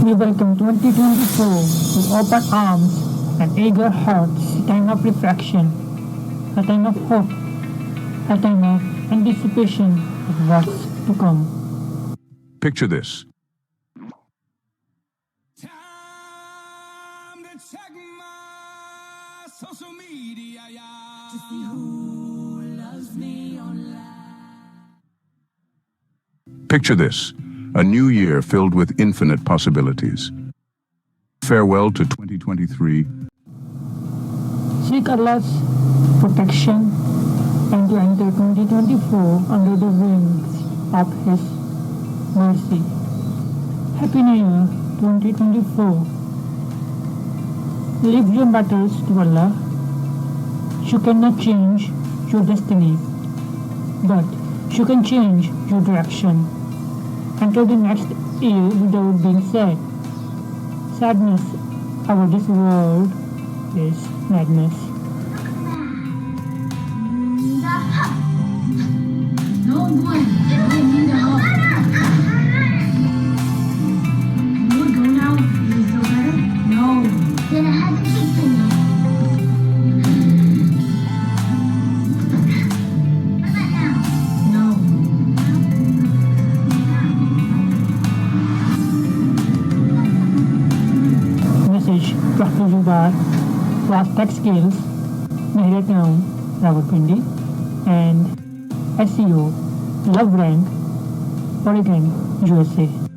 We welcome 2024 with open arms and eager hearts, a time of reflection, a time of hope, a time of anticipation of what's to come. Picture this. Time to check my social media, yeah, to see who loves me online. Picture this. A new year filled with infinite possibilities. Farewell to 2023. Seek Allah's protection and to enter 2024 under the wings of His mercy. Happy New Year 2024. Leave your matters to Allah. You cannot change your destiny, but you can change your direction. Enter the next year without being sad. Sadness over this world is madness. No boy, they need help. Can we go now? Is it still better? No. Then it hasn't kicked in yet. What about now? No. Message brought to you by FastTechSkills, Mahila Town, Rawalpindi, and SEO, Love Rank, Oregon, USA.